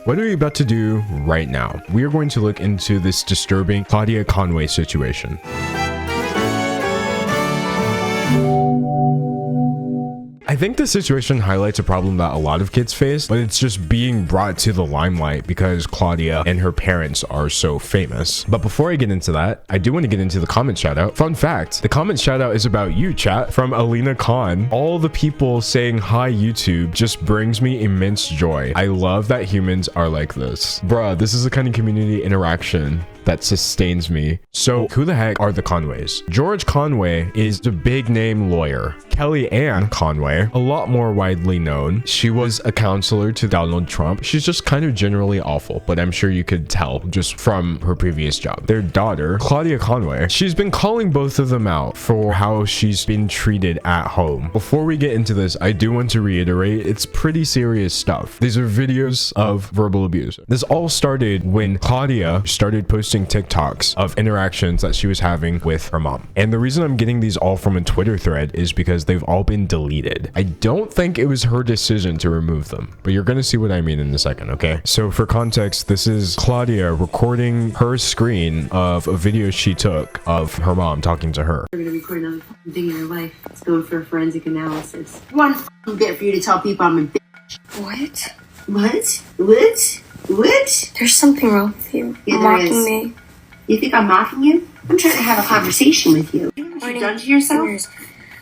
What are we about to do right now? We are going to look into this disturbing Claudia Conway situation. I think this situation highlights a problem that a lot of kids face, but it's just being brought to the limelight because Claudia and her parents are so famous. But before I get into that, I do want to get into the comment shout out. Fun fact, the comment shout out is about you, chat, from Alina Khan. All the people saying hi YouTube just brings me immense joy. I love that humans are like this. Bruh, this is the kind of community interaction that sustains me. So who the heck are the Conways? George Conway is the big name lawyer. Kellyanne Conway, a lot more widely known. She was a counselor to Donald Trump. She's just kind of generally awful, but I'm sure you could tell just from her previous job. Their daughter, Claudia Conway, she's been calling both of them out for how she's been treated at home. Before we get into this, I do want to reiterate, it's pretty serious stuff. These are videos of verbal abuse. This all started when Claudia started posting TikToks of interactions that she was having with her mom. And the reason I'm getting these all from a Twitter thread is because they've all been deleted. I don't think it was her decision to remove them, but you're gonna see what I mean in a second, okay? So for context, this is Claudia recording her screen of a video she took of her mom talking to her. We're gonna record another thing in your life. It's going for a forensic analysis. One bit for you to tell people I'm a bitch. What? What? There's something wrong with you. Yeah, You're mocking me. You think I'm mocking you? I'm trying to have a conversation with you. You know what you've done to yourself?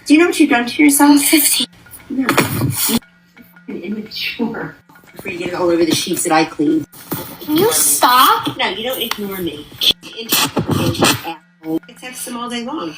Do you know what you've done to yourself? I'm 15. No. You're immature. Before you get it all over the sheets that I clean. Can you stop? No, you don't ignore me. I text them all day long.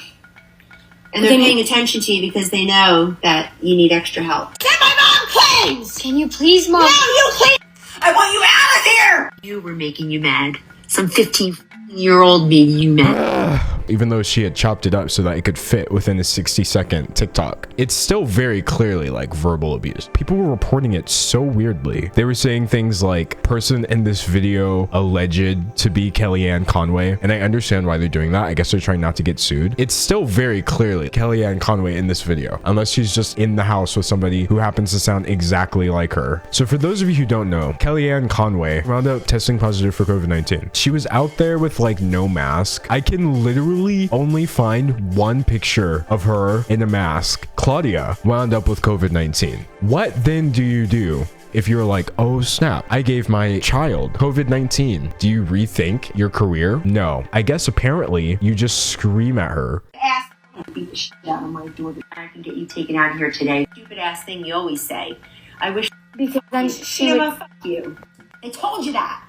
And they're paying attention to you because they know that you need extra help. Get my mom cleans! Can you please, Mom? No, you clean! I want you out of here! You were making you mad. Some 15-year-old made you mad. Even though she had chopped it up so that it could fit within a 60-second TikTok, it's still very clearly like verbal abuse. People were reporting it so weirdly. They were saying things like, person in this video alleged to be Kellyanne Conway, and I understand why they're doing that. I guess they're trying not to get sued. It's still very clearly Kellyanne Conway in this video, unless she's just in the house with somebody who happens to sound exactly like her. So for those of you who don't know, Kellyanne Conway wound up testing positive for COVID-19. She was out there with like no mask. I can literally only find one picture of her in a mask. Claudia wound up with COVID-19. What then do you do if you're like, oh snap, I gave my child COVID-19? Do you rethink your career? No. I guess apparently you just scream at her. Ass beat the shit out of my daughter. I can get you taken out of here today. Stupid ass thing you always say. I wish Because then she would... fuck you. I told you that.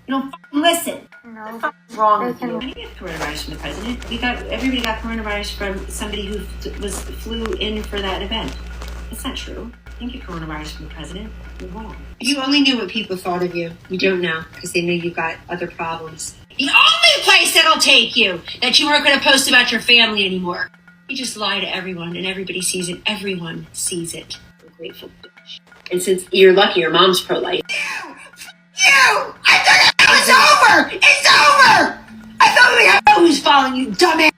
You don't fucking listen. No. What the fuck is wrong with you? I get coronavirus from the president. Everybody got coronavirus from somebody who flew in for that event. That's not true. I didn't get coronavirus from the president. You're wrong. You only knew what people thought of you. You don't know because they know you've got other problems. The only place that'll take you that you weren't going to post about your family anymore. You just lie to everyone and everybody sees it. Everyone sees it. You're a grateful bitch. And since you're lucky, your mom's pro-life. You! I thought it was over! It's over! I thought we had who's following you, dumbass!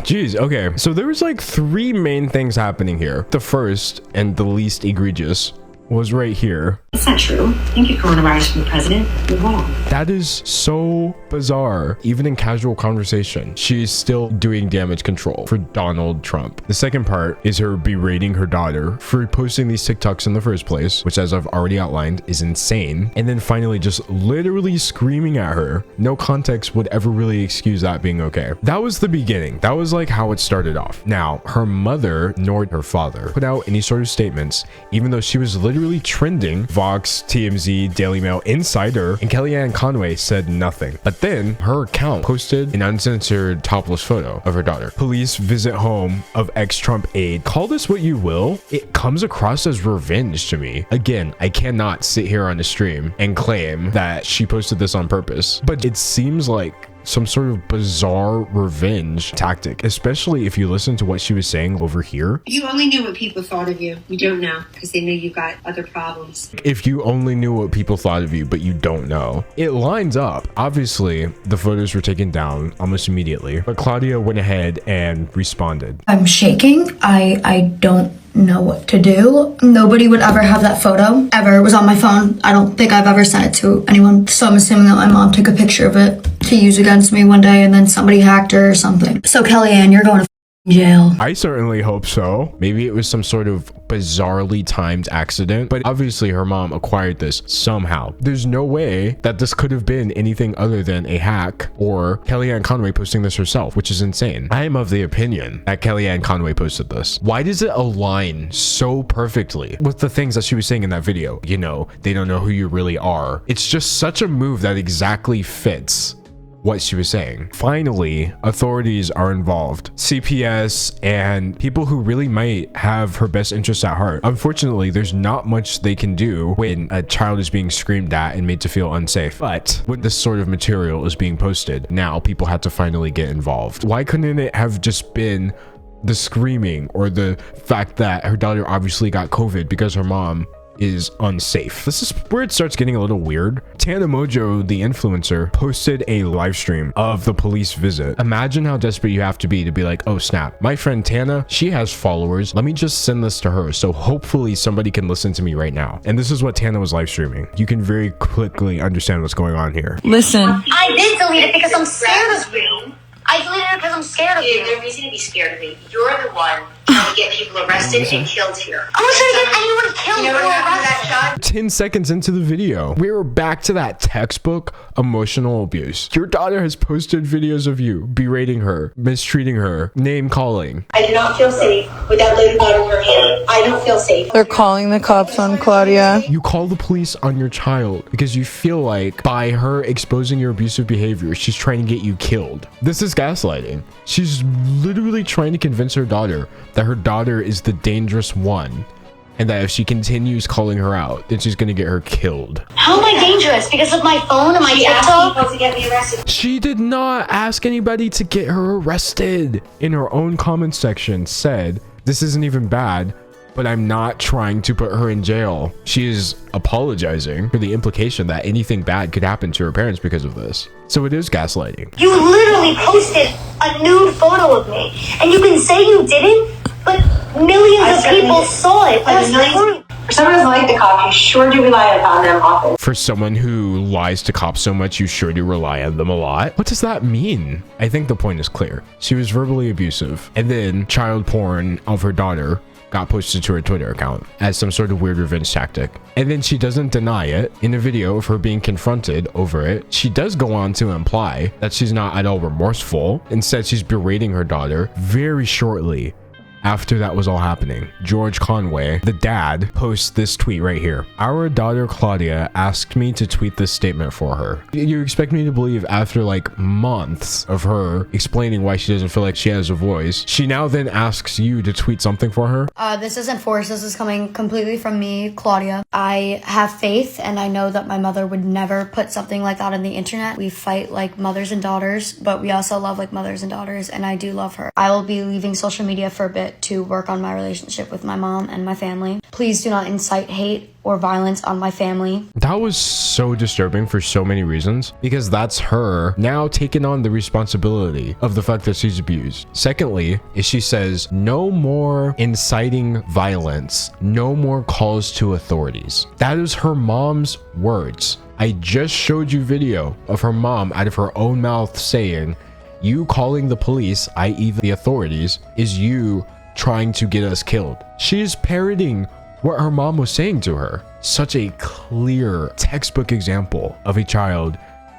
Jeez, okay. So there was like three main things happening here. The first and the least egregious was right here. That's not true. I didn't get coronavirus from the president. You're wrong. That is so bizarre. Even in casual conversation, she's still doing damage control for Donald Trump. The second part is her berating her daughter for posting these TikToks in the first place, which, as I've already outlined, is insane. And then finally just literally screaming at her. No context would ever really excuse that being okay. That was the beginning. That was like how it started off. Now, her mother nor her father put out any sort of statements, even though she was literally trending. Vox, TMZ, Daily Mail, Insider, and Kellyanne Conway said nothing. But then her account posted an uncensored topless photo of her daughter. Police visit home of ex-Trump aide. Call this what you will. It comes across as revenge to me. Again, I cannot sit here on the stream and claim that she posted this on purpose, but it seems like some sort of bizarre revenge tactic, especially if you listen to what she was saying over here. You only knew what people thought of you. You don't know because they know you've got other problems. If you only knew what people thought of you, but you don't know, it lines up. Obviously, the photos were taken down almost immediately, but Claudia went ahead and responded. I'm shaking. I don't know what to do. Nobody would ever have that photo, ever. It was on my phone. I don't think I've ever sent it to anyone. So I'm assuming that my mom took a picture of it to use against me one day and then somebody hacked her or something. So Kellyanne, you're going to jail. I certainly hope so. Maybe it was some sort of bizarrely timed accident, but obviously her mom acquired this somehow. There's no way that this could have been anything other than a hack or Kellyanne Conway posting this herself, which is insane. I am of the opinion that Kellyanne Conway posted this. Why does it align so perfectly with the things that she was saying in that video? You know, they don't know who you really are. It's just such a move that exactly fits what she was saying. Finally, authorities are involved. CPS and people who really might have her best interests at heart. Unfortunately, there's not much they can do when a child is being screamed at and made to feel unsafe. But when this sort of material is being posted, now people have to finally get involved. Why couldn't it have just been the screaming or the fact that her daughter obviously got COVID because her mom is unsafe? This is where it starts getting a little weird. Tana Mojo, the influencer, posted a live stream of the police visit. Imagine how desperate you have to be like, oh snap, my friend Tana, she has followers. Let me just send this to her. So hopefully somebody can listen to me right now. And this is what Tana was live streaming. You can very quickly understand what's going on here. Listen. I did delete it because I'm scared of you. I deleted it because I'm scared of you. There's no reason to be scared of me. You're the one trying to get people arrested and killed here. I'm not trying to get anyone killed You know or what happened to arrested. that shot? 10 seconds into the video, we were back to that textbook emotional abuse. Your daughter has posted videos of you berating her, mistreating her, name calling. I do not feel safe without Lady Gaga in her hand. I don't feel safe. They're calling the cops on Claudia. You call the police on your child because you feel like by her exposing your abusive behavior, she's trying to get you killed. This is gaslighting. She's literally trying to convince her daughter that her daughter is the dangerous one, and that if she continues calling her out, then she's gonna get her killed. How am I dangerous? Because of my phone and my She asked TikTok? people to get me arrested. She did not ask anybody to get her arrested. In her own comment section said, this isn't even bad, but I'm not trying to put her in jail. She is apologizing for the implication that anything bad could happen to her parents because of this. So it is gaslighting. You literally posted a nude photo of me. And you can say you didn't, but millions of people saw it. That's proof. For someone like the cop, you sure do rely upon them often. For someone who lies to cops so much, you sure do rely on them a lot. What does that mean? I think the point is clear. She was verbally abusive, and then child porn of her daughter got posted to her Twitter account as some sort of weird revenge tactic. And then she doesn't deny it. In a video of her being confronted over it, she does go on to imply that she's not at all remorseful. Instead, she's berating her daughter. Very shortly after that was all happening, George Conway, the dad, posts this tweet right here. Our daughter Claudia asked me to tweet this statement for her. You expect me to believe after like months of her explaining why she doesn't feel like she has a voice, she now then asks you to tweet something for her? This isn't forced. This is coming completely from me, Claudia. I have faith, and I know that my mother would never put something like that on the internet. We fight like mothers and daughters, but we also love like mothers and daughters, and I do love her. I will be leaving social media for a bit to work on my relationship with my mom and my family. Please do not incite hate or violence on my family. That was so disturbing for so many reasons, because that's her now taking on the responsibility of the fact that she's abused. Secondly, is she says no more inciting violence, no more calls to authorities. That is her mom's words. I just showed you video of her mom out of her own mouth saying, you calling the police, i.e. the authorities, is you trying to get us killed. She is parroting what her mom was saying to her. Such a clear textbook example of a child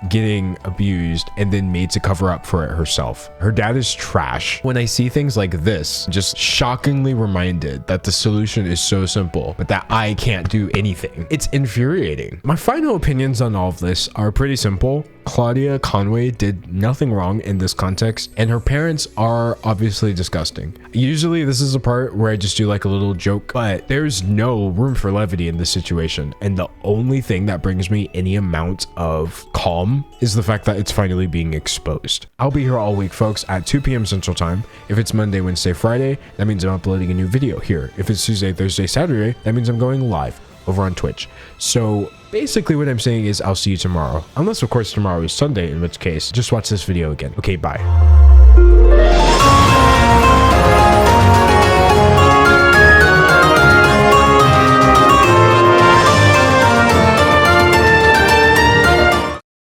getting abused and then made to cover up for it herself. Her dad is trash. When I see things like this, just shockingly reminded that the solution is so simple, but that I can't do anything. It's infuriating. My final opinions on all of this are pretty simple. Claudia Conway did nothing wrong in this context, and her parents are obviously disgusting. Usually this is a part where I just do like a little joke, but there's no room for levity in this situation, and the only thing that brings me any amount of calm is the fact that it's finally being exposed. I'll be here all week, folks, at 2 p.m. Central Time. If it's Monday, Wednesday, Friday, that means I'm uploading a new video here. If it's Tuesday, Thursday, Saturday, that means I'm going live over on Twitch. So basically what I'm saying is I'll see you tomorrow. Unless, of course, tomorrow is Sunday, in which case, just watch this video again. Okay, bye.